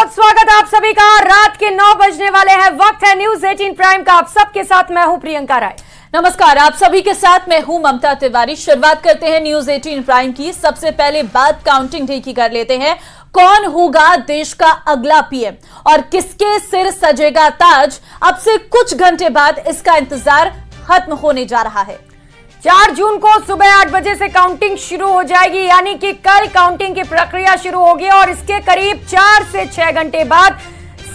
बहुत स्वागत है आप सभी का। रात के 9 बजने वाले हैं, वक्त है न्यूज 18 प्राइम का। आप सबके साथ मैं हूं प्रियंका राय। नमस्कार, आप सभी के साथ मैं हूं ममता तिवारी। शुरुआत करते हैं न्यूज 18 प्राइम की। सबसे पहले बात काउंटिंग डे की कर लेते हैं। कौन होगा देश का अगला पीएम और किसके सिर सजेगा ताज? अब से कुछ घंटे बाद इसका इंतजार खत्म होने जा रहा है। 4 जून को सुबह 8 बजे से काउंटिंग शुरू हो जाएगी, यानी कि कल काउंटिंग की प्रक्रिया शुरू होगी और इसके करीब 4 से 6 घंटे बाद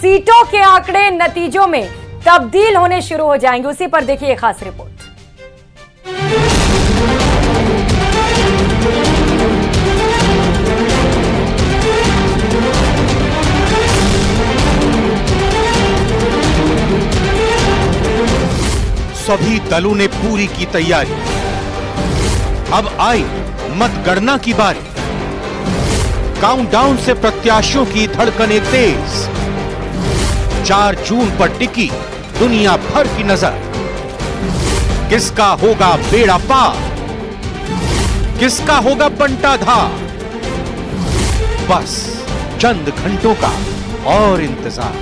सीटों के आंकड़े नतीजों में तब्दील होने शुरू हो जाएंगे। उसी पर देखिए खास रिपोर्ट। सभी दलों ने पूरी की तैयारी। अब आई मतगणना की बारी। काउंटडाउन से प्रत्याशियों की धड़कनें तेज। 4 जून पर टिकी दुनिया भर की नजर। किसका होगा बेड़ा पार? किसका होगा बंटाधार? बस चंद घंटों का और इंतजार।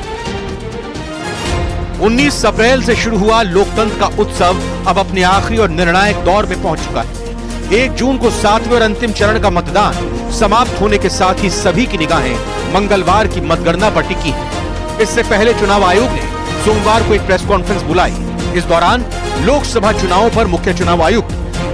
19 अप्रैल से शुरू हुआ लोकतंत्र का उत्सव अब अपने आखिरी और निर्णायक दौर में पहुंच चुका है। 1 जून को 7वें और अंतिम चरण का मतदान समाप्त होने के साथ ही सभी की निगाहें मंगलवार की मतगणना पर टिकी है। इससे पहले चुनाव आयोग ने सोमवार को एक प्रेस कॉन्फ्रेंस बुलाई। इस दौरान लोकसभा चुनावों पर मुख्य चुनाव आयुक्त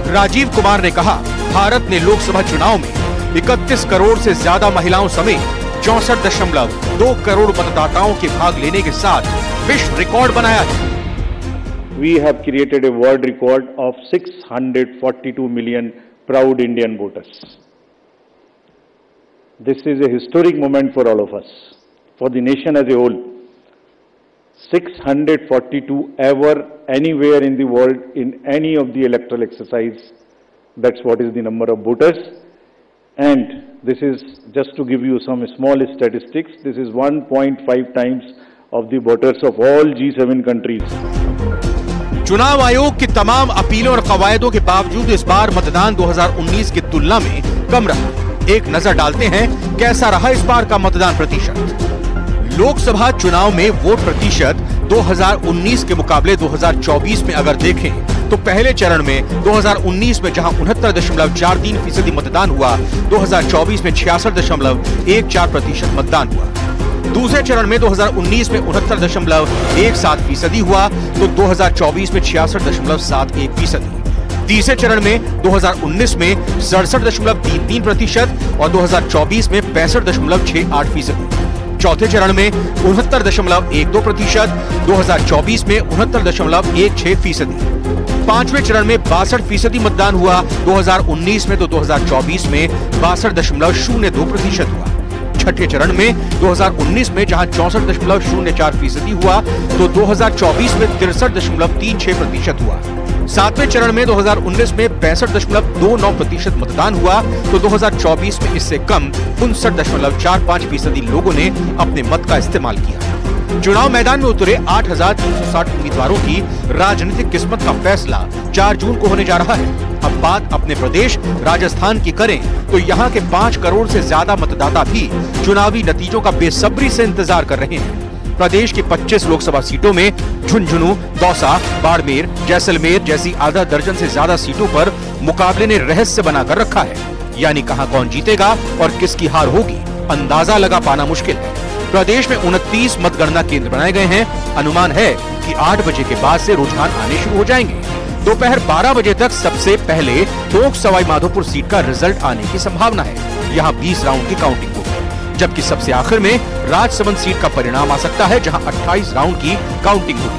राजीव कुमार ने कहा, भारत ने लोकसभा चुनाव में 31 करोड़ से ज्यादा महिलाओं समेत 64.2 करोड़ मतदाताओं के भाग लेने के साथ विश्व रिकॉर्ड बनाया है। We have created a world record of 642 million proud Indian voters. This is a historic moment for all of us, for the nation as a whole. 642 ever, anywhere in the world, in any of the electoral exercise. That's what is the number of voters. And this is, just to give you some small statistics, this is 1.5 times of the voters of all G7 countries. चुनाव आयोग की तमाम अपीलों और कवायदों के बावजूद इस बार मतदान 2019 की तुलना में कम रहा। एक नजर डालते हैं कैसा रहा इस बार का मतदान प्रतिशत। लोकसभा चुनाव में वोट प्रतिशत 2019 के मुकाबले 2024 में अगर देखें तो पहले चरण में 2019 में जहां 69.43% मतदान हुआ, 2024 में 66.14% मतदान हुआ। दूसरे चरण में 2019 में 69.17% हुआ तो 2024 में 66.71%। तीसरे चरण में 2019 में 67.33% और 2024 में 65.68%। चौथे चरण में 69.12%, 2024 में 69.16%। पांचवें चरण में 62% मतदान हुआ 2019 में तो 2024 में 62.02% हुआ। छठे चरण में 2019 में जहां 64.04% हुआ तो 2024 में 63.36% हुआ। सातवें चरण में 2019 में 65.29% मतदान हुआ तो 2024 में इससे कम 59.45% लोगों ने अपने मत का इस्तेमाल किया। चुनाव मैदान में उतरे 8,360 उम्मीदवारों की राजनीतिक किस्मत का फैसला 4 जून को होने जा रहा है। अब बात अपने प्रदेश राजस्थान की करें तो यहाँ के 5 करोड़ से ज्यादा मतदाता भी चुनावी नतीजों का बेसब्री से इंतजार कर रहे हैं। प्रदेश की 25 लोकसभा सीटों में झुंझुनू, दौसा, बाड़मेर, जैसलमेर जैसी आधा दर्जन से ज्यादा सीटों पर मुकाबले ने रहस्य बनाकर रखा है। यानी कहां कौन जीतेगा और किसकी हार होगी, अंदाजा लगा पाना मुश्किल है। प्रदेश में 29 मतगणना केंद्र बनाए गए हैं। अनुमान है कि 8 बजे के बाद से रुझान आने शुरू हो जाएंगे। दोपहर 12 बजे तक सबसे पहले टोंक सवाई माधोपुर सीट का रिजल्ट आने की संभावना है। यहाँ 20 राउंड की काउंटिंग होगी, जबकि सबसे आखिर में राजसमंद सीट का परिणाम आ सकता है, जहाँ 28 राउंड की काउंटिंग होगी।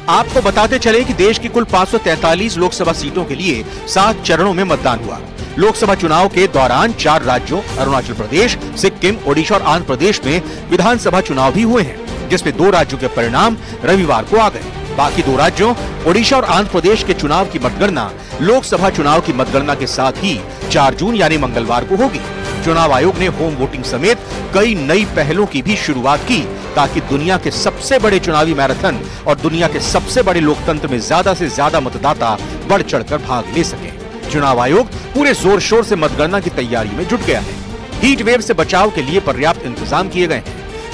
आपको बताते चले कि देश की कुल 543 लोकसभा सीटों के लिए 7 चरणों में मतदान हुआ। लोकसभा चुनाव के दौरान 4 राज्यों अरुणाचल प्रदेश, सिक्किम, ओडिशा और आंध्र प्रदेश में विधानसभा चुनाव भी हुए हैं, जिसमें 2 राज्यों के परिणाम रविवार को आ गए। बाकी 2 राज्यों ओडिशा और आंध्र प्रदेश के चुनाव की मतगणना लोकसभा चुनाव की मतगणना के साथ ही 4 जून यानी मंगलवार को होगी। चुनाव आयोग ने होम वोटिंग समेत कई नई पहलों की भी शुरुआत की ताकि दुनिया के सबसे बड़े चुनावी मैराथन और दुनिया के सबसे बड़े लोकतंत्र में ज्यादा से ज्यादा मतदाता बढ़ चढ़कर भाग ले सके। चुनाव आयोग पूरे जोर शोर से मतगणना की तैयारी में जुट गया है। हीट वेव से बचाव के लिए पर्याप्त इंतजाम किए गए हैं।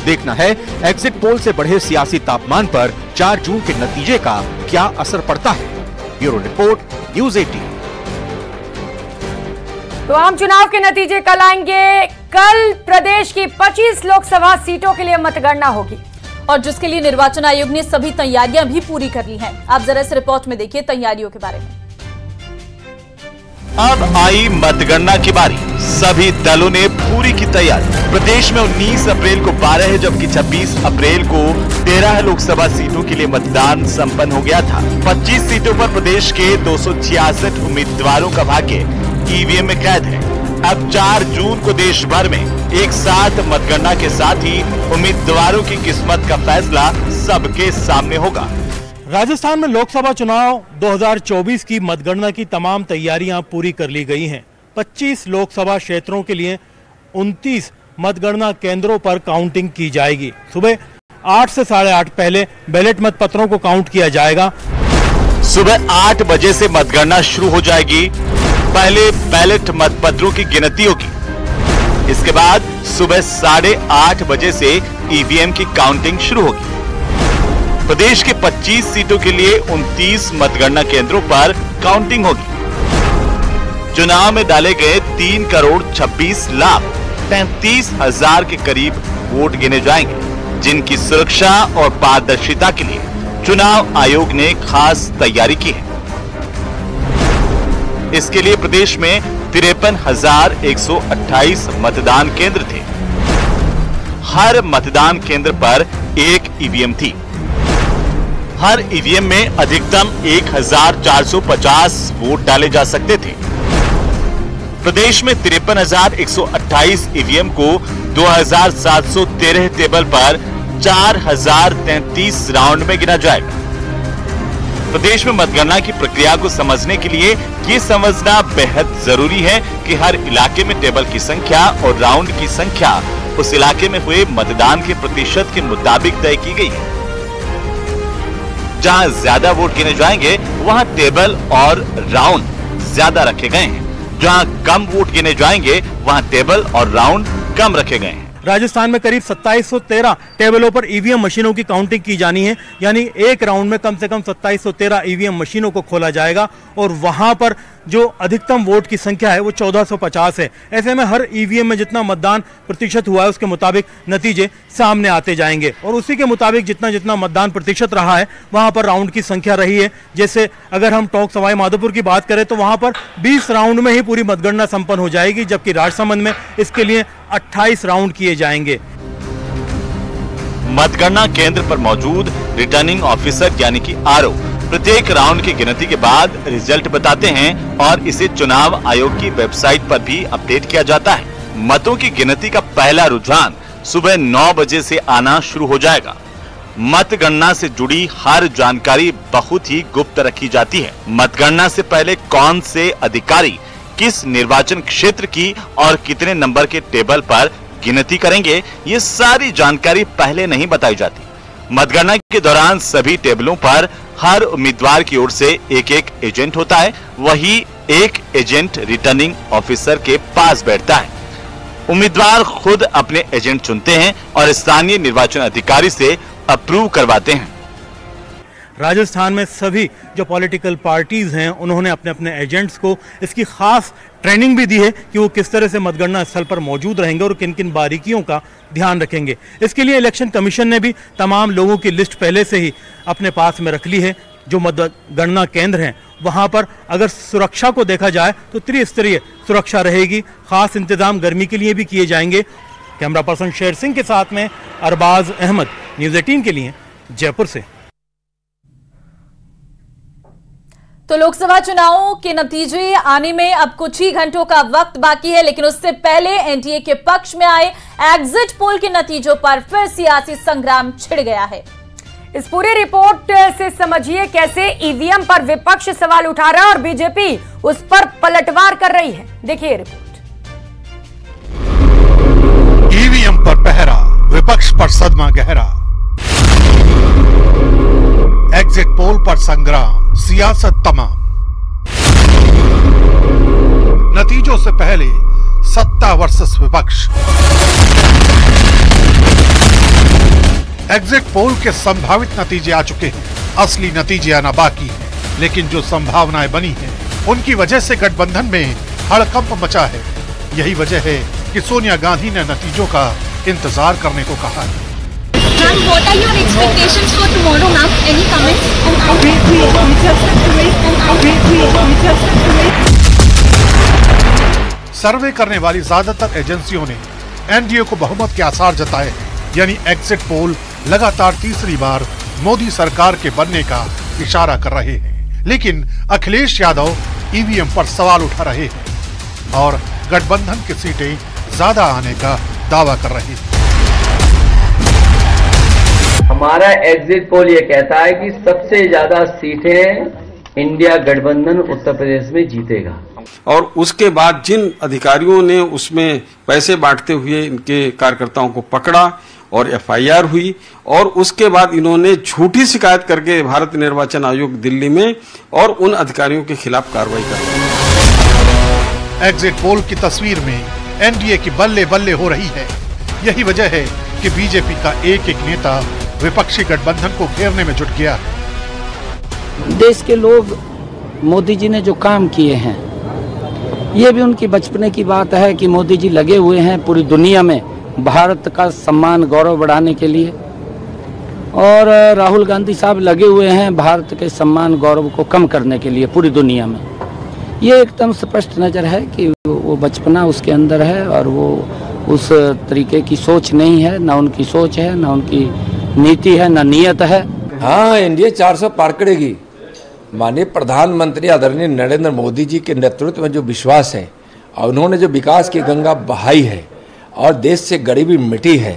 देखना है एग्जिट पोल से बढ़े सियासी तापमान पर 4 जून के नतीजे का क्या असर पड़ता है। Bureau report, news 18। तो आम चुनाव के नतीजे कल आएंगे। कल प्रदेश की 25 लोकसभा सीटों के लिए मतगणना होगी और जिसके लिए निर्वाचन आयोग ने सभी तैयारियां भी पूरी कर ली हैं। आप जरा इस रिपोर्ट में देखिए तैयारियों के बारे में। अब आई मतगणना की बारी, सभी दलों ने पूरी की तैयारी। प्रदेश में 19 अप्रैल को 12 है, जबकि 26 अप्रैल को 13 लोकसभा सीटों के लिए मतदान संपन्न हो गया था। 25 सीटों पर प्रदेश के 266 उम्मीदवारों का भाग्य ईवीएम में कैद है। अब 4 जून को देश भर में एक साथ मतगणना के साथ ही उम्मीदवारों की किस्मत का फैसला सबके सामने होगा। राजस्थान में लोकसभा चुनाव 2024 की मतगणना की तमाम तैयारियां पूरी कर ली गई हैं। 25 लोकसभा क्षेत्रों के लिए 29 मतगणना केंद्रों पर काउंटिंग की जाएगी। सुबह 8 से 8:30 पहले बैलेट मतपत्रों को काउंट किया जाएगा। सुबह 8 बजे से मतगणना शुरू हो जाएगी। पहले बैलेट मतपत्रों की गिनती होगी। इसके बाद सुबह 8:30 बजे से ईवीएम की काउंटिंग शुरू होगी। प्रदेश के 25 सीटों के लिए 29 मतगणना केंद्रों पर काउंटिंग होगी। चुनाव में डाले गए 3,26,33,000 के करीब वोट गिने जाएंगे, जिनकी सुरक्षा और पारदर्शिता के लिए चुनाव आयोग ने खास तैयारी की है। इसके लिए प्रदेश में 53,128 मतदान केंद्र थे। हर मतदान केंद्र पर एक ईवीएम थी। हर ईवीएम में अधिकतम 1,450 वोट डाले जा सकते थे। प्रदेश में 53,128 ईवीएम को 2,713 टेबल पर 4,033 राउंड में गिना जाएगा। प्रदेश में मतगणना की प्रक्रिया को समझने के लिए ये समझना बेहद जरूरी है कि हर इलाके में टेबल की संख्या और राउंड की संख्या उस इलाके में हुए मतदान के प्रतिशत के मुताबिक तय की गई है। जहां ज्यादा वोट गिने जाएंगे वहां टेबल और राउंड ज्यादा रखे गए हैं। जहां कम वोट गिने जाएंगे वहां टेबल और राउंड कम रखे गए हैं। राजस्थान में करीब 2713 टेबलों पर ईवीएम मशीनों की काउंटिंग की जानी है, यानी एक राउंड में कम से कम 2713 ईवीएम मशीनों को खोला जाएगा और वहां पर जो अधिकतम वोट की संख्या है वो 1450 है। ऐसे में हर ईवीएम में जितना मतदान प्रतिशत हुआ है उसके मुताबिक नतीजे सामने आते जाएंगे और उसी के मुताबिक जितना जितना मतदान प्रतिशत रहा है वहां पर राउंड की संख्या रही है। जैसे अगर हम टोंक सवाई माधोपुर की बात करें तो वहां पर 20 राउंड में ही पूरी मतगणना संपन्न हो जाएगी, जबकि राजसमंद में इसके लिए 28 राउंड किए जाएंगे। मतगणना केंद्र पर मौजूद रिटर्निंग ऑफिसर यानी कि आरओ प्रत्येक राउंड की गिनती के बाद रिजल्ट बताते हैं और इसे चुनाव आयोग की वेबसाइट पर भी अपडेट किया जाता है। मतों की गिनती का पहला रुझान सुबह 9 बजे से आना शुरू हो जाएगा। मतगणना से जुड़ी हर जानकारी बहुत ही गुप्त रखी जाती है। मतगणना से पहले कौन से अधिकारी किस निर्वाचन क्षेत्र की और कितने नंबर के टेबल पर गिनती करेंगे, ये सारी जानकारी पहले नहीं बताई जाती। मतगणना के दौरान सभी टेबलों पर हर उम्मीदवार की ओर से एक एक एजेंट होता है। वही एक एजेंट रिटर्निंग ऑफिसर के पास बैठता है। उम्मीदवार खुद अपने एजेंट चुनते हैं और स्थानीय निर्वाचन अधिकारी से अप्रूव करवाते हैं। राजस्थान में सभी जो पॉलिटिकल पार्टीज हैं उन्होंने अपने अपने एजेंट्स को इसकी खास ट्रेनिंग भी दी है कि वो किस तरह से मतगणना स्थल पर मौजूद रहेंगे और किन किन बारीकियों का ध्यान रखेंगे। इसके लिए इलेक्शन कमीशन ने भी तमाम लोगों की लिस्ट पहले से ही अपने पास में रख ली है। जो मतगणना केंद्र हैं वहां पर अगर सुरक्षा को देखा जाए तो त्रिस्तरीय सुरक्षा रहेगी। खास इंतजाम गर्मी के लिए भी किए जाएंगे। कैमरा पर्सन शेर सिंह के साथ में अरबाज अहमद, न्यूज़ 18 के लिए जयपुर से। तो लोकसभा चुनावों के नतीजे आने में अब कुछ ही घंटों का वक्त बाकी है, लेकिन उससे पहले एनडीए के पक्ष में आए एग्जिट पोल के नतीजों पर फिर सियासी संग्राम छिड़ गया है। इस पूरी रिपोर्ट से समझिए कैसे ईवीएम पर विपक्ष सवाल उठा रहा है और बीजेपी उस पर पलटवार कर रही है। देखिए रिपोर्ट। ईवीएम पर पहरा, विपक्ष पर सदमा गहरा। एग्जिट पोल पर संग्राम, सियासत तमाम। नतीजों से पहले सत्ता वर्सेस विपक्ष। एग्जिट पोल के संभावित नतीजे आ चुके हैं, असली नतीजे आना बाकी है। लेकिन जो संभावनाएं बनी हैं, उनकी वजह से गठबंधन में हड़कंप मचा है। यही वजह है कि सोनिया गांधी ने नतीजों का इंतजार करने को कहा है। Ma'am, what are your expectations for tomorrow, ma'am? Any comments? सर्वे करने वाली ज्यादातर एजेंसियों ने एनडीए को बहुमत के आसार जताए, यानी एग्जिट पोल लगातार तीसरी बार मोदी सरकार के बनने का इशारा कर रहे हैं। लेकिन अखिलेश यादव ईवीएम पर सवाल उठा रहे हैं और गठबंधन की सीटें ज्यादा आने का दावा कर रहे हैं। हमारा एग्जिट पोल ये कहता है कि सबसे ज्यादा सीटें इंडिया गठबंधन उत्तर प्रदेश में जीतेगा। और उसके बाद जिन अधिकारियों ने उसमें पैसे बांटते हुए इनके कार्यकर्ताओं को पकड़ा और एफआईआर हुई, और उसके बाद इन्होंने झूठी शिकायत करके भारत निर्वाचन आयोग दिल्ली में और उन अधिकारियों के खिलाफ कार्रवाई कर। एग्जिट पोल की तस्वीर में एनडीए की बल्ले बल्ले हो रही है। यही वजह है कि बीजेपी का एक एक नेता विपक्षी गठबंधन को घेरने में जुट गया है। देश के लोग मोदी जी ने जो काम किए हैं, ये भी उनकी बचपने की बात है कि मोदी जी लगे हुए हैं पूरी दुनिया में भारत का सम्मान गौरव बढ़ाने के लिए, और राहुल गांधी साहब लगे हुए हैं भारत के सम्मान गौरव को कम करने के लिए पूरी दुनिया में। ये एकदम स्पष्ट नज़र है कि वो बचपना उसके अंदर है और वो उस तरीके की सोच नहीं है, ना उनकी सोच है, ना उनकी नीति है, ना नीयत है। हाँ, एनडीए 400 पार करेगी। माननीय प्रधानमंत्री आदरणीय नरेंद्र मोदी जी के नेतृत्व में जो विश्वास है और उन्होंने जो विकास की गंगा बहाई है और देश से गरीबी मिटी है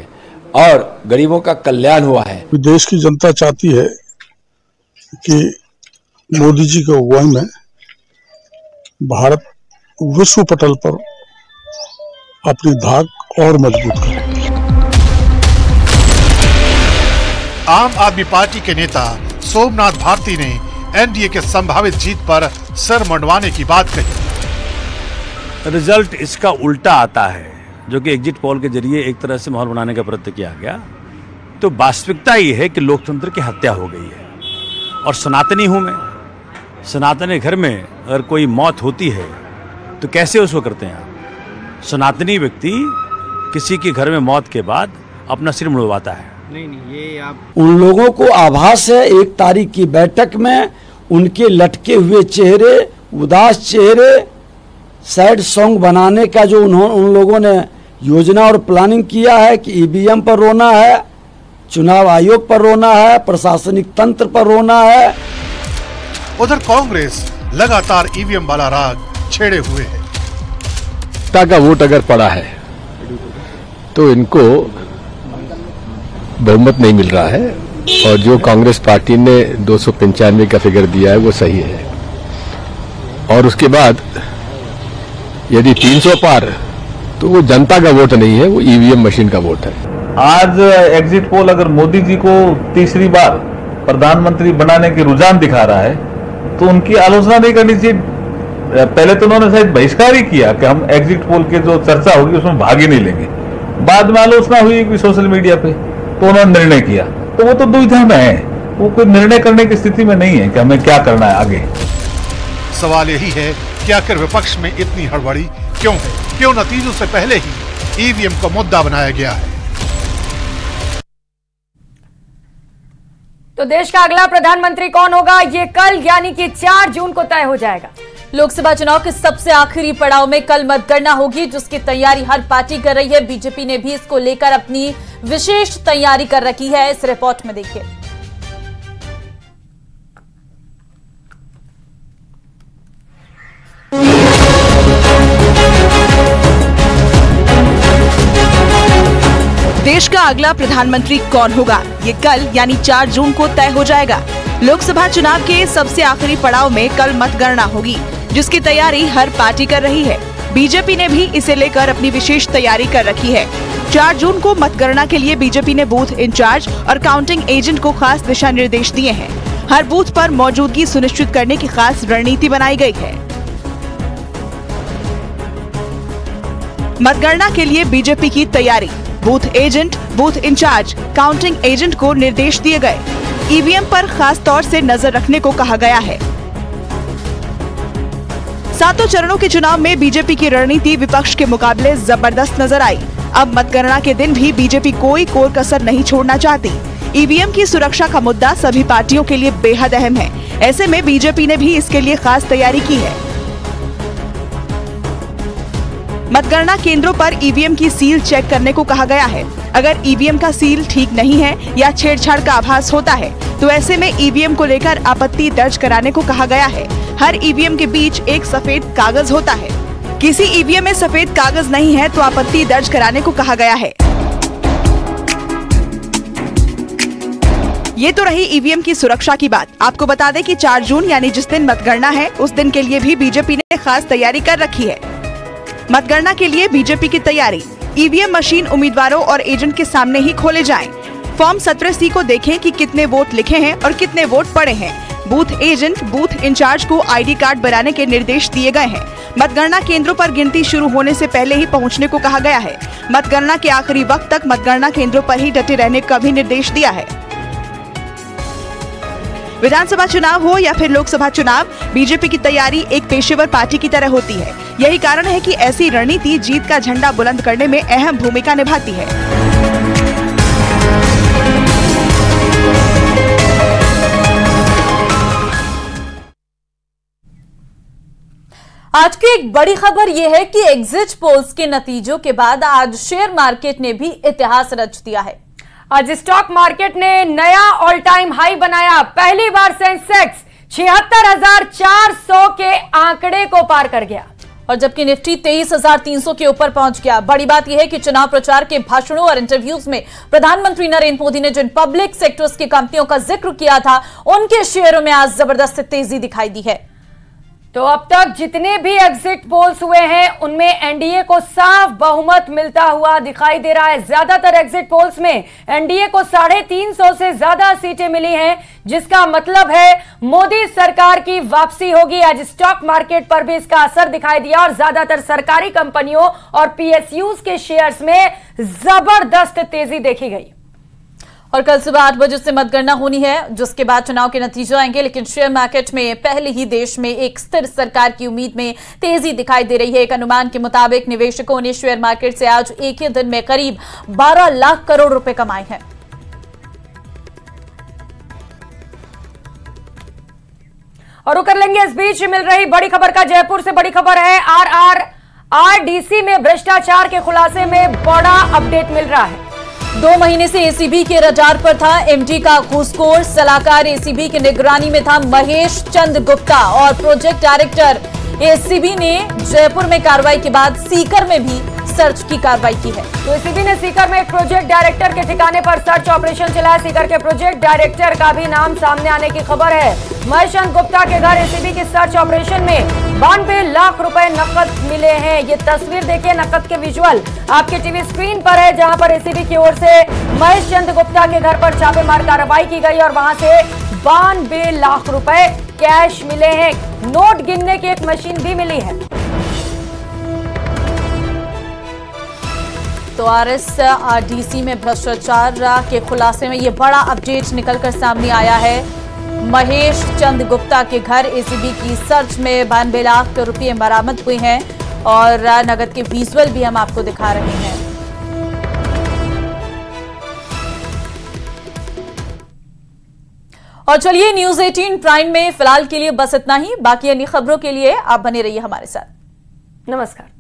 और गरीबों का कल्याण हुआ है। देश की जनता चाहती है कि मोदी जी के अगुवाई में भारत विश्व पटल पर अपनी धाक और मजबूत करे। आम आदमी पार्टी के नेता सोमनाथ भारती ने एनडीए के संभावित जीत पर सर मंडवाने की बात कही। रिजल्ट इसका उल्टा आता है, जो कि एग्जिट पोल के जरिए एक तरह से माहौल बनाने का प्रयत्न किया गया। तो वास्तविकता ये है कि लोकतंत्र की हत्या हो गई है। और सनातनी हूं मैं, सनातनी घर में अगर कोई मौत होती है तो कैसे उसको करते हैं? सनातनी व्यक्ति किसी के घर में मौत के बाद अपना सिर मुड़वाता है। नहीं, ये आप उन लोगों को आभास है 1 तारीख की बैठक में उनके लटके हुए चेहरे, उदास चेहरे, सैड सॉन्ग बनाने का जो उन लोगों ने योजना और प्लानिंग किया है कि ईवीएम पर रोना है, चुनाव आयोग पर रोना है, प्रशासनिक तंत्र पर रोना है। उधर कांग्रेस लगातार ईवीएम वाला राग छेड़े हुए है। का वोट अगर पड़ा है तो इनको बहुमत नहीं मिल रहा है, और जो कांग्रेस पार्टी ने 295 का फिगर दिया है वो सही है। और उसके बाद यदि 300 पार तो वो जनता का वोट नहीं है, वो ईवीएम मशीन का वोट है। आज एग्जिट पोल अगर मोदी जी को तीसरी बार प्रधानमंत्री बनाने की रुझान दिखा रहा है तो उनकी आलोचना नहीं करनी चाहिए। पहले तो उन्होंने शायद बहिष्कार ही किया कि हम एग्जिट पोल के जो चर्चा होगी उसमें भाग ही नहीं लेंगे। बाद में आलोचना हुई कि सोशल मीडिया पे, तो उन्होंने निर्णय किया। तो वो तो दुविधा में है, वो कोई निर्णय करने की स्थिति में नहीं है कि हमें क्या करना है आगे। सवाल यही है कि आखिर विपक्ष में इतनी हड़बड़ी क्यों है? क्यों नतीजों से पहले ही ईवीएम को मुद्दा बनाया गया है? तो देश का अगला प्रधानमंत्री कौन होगा, ये कल यानी कि 4 जून को तय हो जाएगा। लोकसभा चुनाव के सबसे आखिरी पड़ाव में कल मतगणना होगी, जिसकी तैयारी हर पार्टी कर रही है। बीजेपी ने भी इसको लेकर अपनी विशेष तैयारी कर रखी है। इस रिपोर्ट में देखिए। देश का अगला प्रधानमंत्री कौन होगा, ये कल यानी 4 जून को तय हो जाएगा। लोकसभा चुनाव के सबसे आखिरी पड़ाव में कल मतगणना होगी, जिसकी तैयारी हर पार्टी कर रही है। बीजेपी ने भी इसे लेकर अपनी विशेष तैयारी कर रखी है। 4 जून को मतगणना के लिए बीजेपी ने बूथ इंचार्ज और काउंटिंग एजेंट को खास दिशा निर्देश दिए हैं। हर बूथ पर मौजूदगी सुनिश्चित करने की खास रणनीति बनाई गई है। मतगणना के लिए बीजेपी की तैयारी। Booth agent, booth incharge, counting agent को निर्देश दिए गए। ईवीएम पर खास तौर से नजर रखने को कहा गया है। 7 चरणों के चुनाव में बीजेपी की रणनीति विपक्ष के मुकाबले जबरदस्त नजर आई। अब मतगणना के दिन भी बीजेपी कोई कोर कसर नहीं छोड़ना चाहती। ईवीएम की सुरक्षा का मुद्दा सभी पार्टियों के लिए बेहद अहम है। ऐसे में बीजेपी ने भी इसके लिए खास तैयारी की है। मतगणना केंद्रों पर ईवीएम की सील चेक करने को कहा गया है। अगर ईवीएम का सील ठीक नहीं है या छेड़छाड़ का आभास होता है तो ऐसे में ईवीएम को लेकर आपत्ति दर्ज कराने को कहा गया है। हर ईवीएम के बीच एक सफेद कागज होता है। किसी ईवीएम में सफेद कागज नहीं है तो आपत्ति दर्ज कराने को कहा गया है। ये तो रही ईवीएम की सुरक्षा की बात। आपको बता दें कि 4 जून यानी जिस दिन मतगणना है उस दिन के लिए भी बीजेपी ने खास तैयारी कर रखी है। मतगणना के लिए बीजेपी की तैयारी। ईवीएम मशीन उम्मीदवारों और एजेंट के सामने ही खोले जाएं। फॉर्म 17C को देखें कि कितने वोट लिखे हैं और कितने वोट पड़े हैं। बूथ एजेंट, बूथ इंचार्ज को आईडी कार्ड बनाने के निर्देश दिए गए हैं। मतगणना केंद्रों पर गिनती शुरू होने से पहले ही पहुंचने को कहा गया है। मतगणना के आखिरी वक्त तक मतगणना केंद्रों पर ही डटे रहने का भी निर्देश दिया है। विधानसभा चुनाव हो या फिर लोकसभा चुनाव, बीजेपी की तैयारी एक पेशेवर पार्टी की तरह होती है। यही कारण है कि ऐसी रणनीति जीत का झंडा बुलंद करने में अहम भूमिका निभाती है। आज की एक बड़ी खबर यह है कि एग्जिट पोल्स के नतीजों के बाद आज शेयर मार्केट ने भी इतिहास रच दिया है। आज स्टॉक मार्केट ने नया ऑल टाइम हाई बनाया। पहली बार सेंसेक्स 76,400 के आंकड़े को पार कर गया और जबकि निफ्टी 23,300 के ऊपर पहुंच गया। बड़ी बात यह है कि चुनाव प्रचार के भाषणों और इंटरव्यूज में प्रधानमंत्री नरेंद्र मोदी ने जिन पब्लिक सेक्टर्स की कंपनियों का जिक्र किया था उनके शेयरों में आज जबरदस्त तेजी दिखाई दी है। तो अब तक जितने भी एग्जिट पोल्स हुए हैं उनमें एनडीए को साफ बहुमत मिलता हुआ दिखाई दे रहा है। ज्यादातर एग्जिट पोल्स में एनडीए को 350 से ज्यादा सीटें मिली हैं, जिसका मतलब है मोदी सरकार की वापसी होगी। आज स्टॉक मार्केट पर भी इसका असर दिखाई दिया और ज्यादातर सरकारी कंपनियों और पीएसयूज के शेयर्स में जबरदस्त तेजी देखी गई। और कल सुबह 8 बजे से मतगणना होनी है, जिसके बाद चुनाव के नतीजे आएंगे। लेकिन शेयर मार्केट में पहले ही देश में एक स्थिर सरकार की उम्मीद में तेजी दिखाई दे रही है। एक अनुमान के मुताबिक निवेशकों ने शेयर मार्केट से आज एक ही दिन में करीब 12 लाख करोड़ रुपए कमाए हैं। और वो कर लेंगे इस बीच मिल रही बड़ी खबर का। जयपुर से बड़ी खबर है, आरडीसी में भ्रष्टाचार के खुलासे में बड़ा अपडेट मिल रहा है। 2 महीने से एसीबी के रडार पर था एमडी का घूसखोर सलाहकार। एसीबी की निगरानी में था महेश चंद गुप्ता और प्रोजेक्ट डायरेक्टर। एसीबी ने जयपुर में कार्रवाई के बाद सीकर में भी सर्च की कार्रवाई की है। तो एसीबी ने सीकर में एक प्रोजेक्ट डायरेक्टर के ठिकाने पर सर्च ऑपरेशन चलाया। सीकर के प्रोजेक्ट डायरेक्टर का भी नाम सामने आने की खबर है। महेश चंद गुप्ता के घर एसीबी की सर्च ऑपरेशन में 92 लाख रुपए नकद मिले हैं। ये तस्वीर देखिए, नकद के विजुअल आपके टीवी स्क्रीन पर है, जहां पर एसीबी की ओर से महेश चंद गुप्ता के घर पर छापेमार कार्रवाई की गई और वहां से 92 लाख रुपए कैश मिले हैं। नोट गिनने की एक मशीन भी मिली है। तो आरडीसी में भ्रष्टाचार के खुलासे में ये बड़ा अपडेट निकलकर सामने आया है। महेश चंद गुप्ता के घर एसीबी की सर्च में 92 लाख रुपए बरामद हुए हैं और नगद के विजुअल भी हम आपको दिखा रहे हैं। और चलिए न्यूज़ 18 प्राइम में फिलहाल के लिए बस इतना ही। बाकी अन्य खबरों के लिए आप बने रहिए हमारे साथ। नमस्कार।